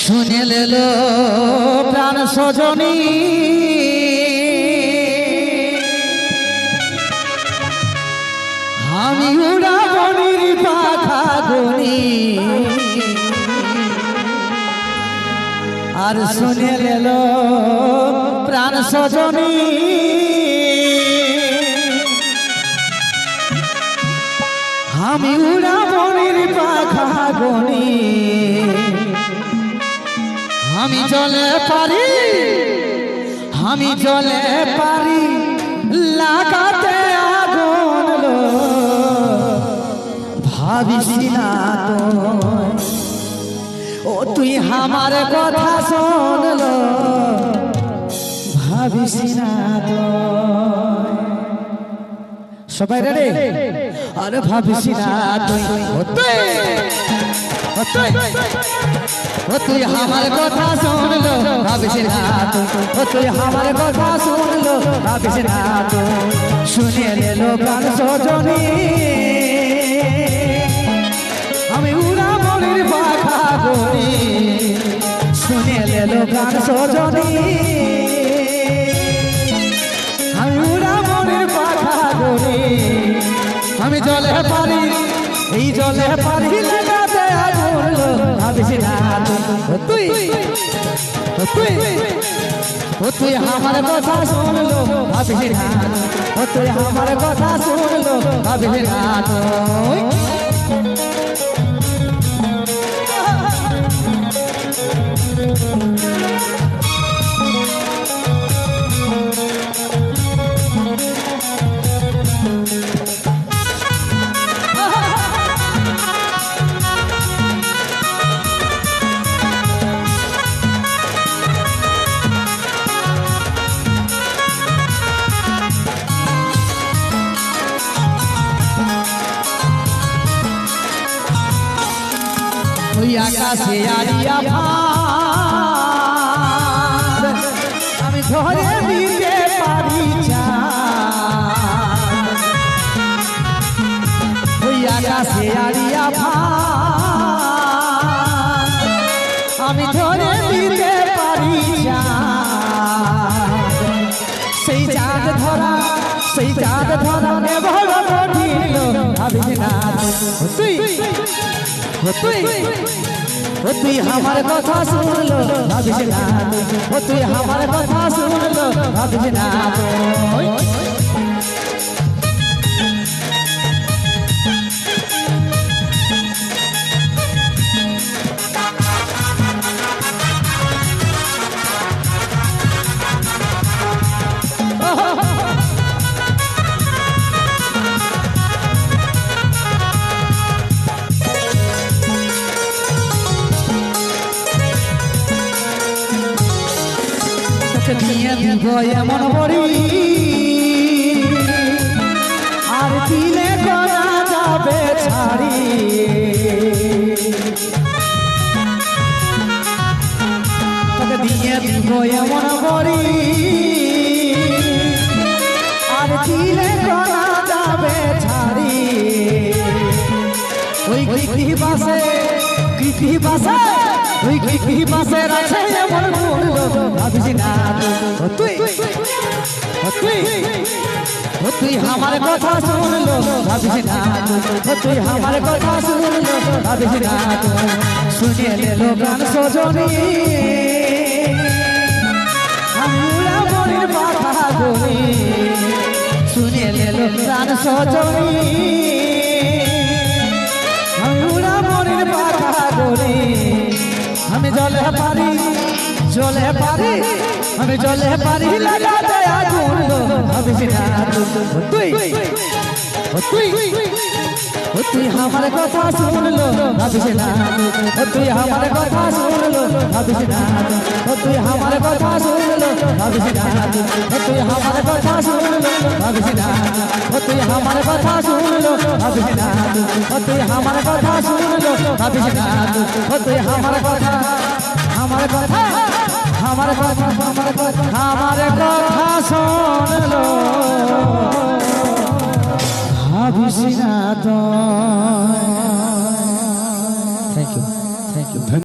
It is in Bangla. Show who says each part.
Speaker 1: শুনে লেল প্রাণ সজনী আমি উড়াবনির পাখা গুনি আর শুনে লেল প্রাণ সজনী আমি উড়াবনির পাখা গুনি আমি চলে পারি লাগাতে আগুন লো ভাবিস না তো ও তুই আমার কথা শুনলো ভাবিস না তো সবাই রে আরে ভাবিস না তুই তুই আমার কথা শুনলো ভাবিস না তুই আমার কথা শুনলো ভাবিস না শুনে লেলো প্রাণ সজনী আমি উড়াবনির পাখা গুনি শুনে লেলো প্রাণ সজনী আমি উড়াবনির পাখা গুনি আমি জলে পারি এই জলে পারি লাগাতে আগুন লো ভাবিস না তুই তুই আমার কথা শুনলো ভাবিস না তুই আমার কথা শুনলো ভাবিস না আকাশে আরিয়া ভাত আমি ধরে দিতে পারি ওই আকাশে আরিয়া ভাত আমি ধরে দিতে পারি সেই চাঁদ ধরা বড় কঠিন ভাবিস না তুই আমার কথা শুনলো ভাবিস না তুই আমার কথা শুনলো ভাবিস না নিয়ে দিব এমন বড়ি আর দিলে করা যাবে ছাড়ি তোকে দিয়ে দিব এমন বড়ি আর দিলে করা যাবে ছাড়ি ওই কৃতি বাসে ওই কৃতি বাসের আছে এমন বললো ভাবিস না তুই আমার কথা শুনলো ভাবিস না তুই আমার কথা শুনলো ভাবিস না শুনে লেলো প্রাণ সজনী আমি উড়াবনির পাখা গুনি শুনে লেলো প্রাণ সজনী আমি উড়াবনির পাখা গুনি আমি জলে পারি লাগাতে আগুন লো ভাবিস না তুই আমার কথা শুনলো ভাবিস না তুই আমার কথা শুনলো ভাবিস না তুই আমার কথা শুনলো ভাবিস না তুই আমার কথা শুনলো ভাবিস না তুই আমার কথা শুনলো ভাবিস না তুই আমার কথা শুনলো ভাবিস না তুই আমার কথা শুনলো ভাবিস না তো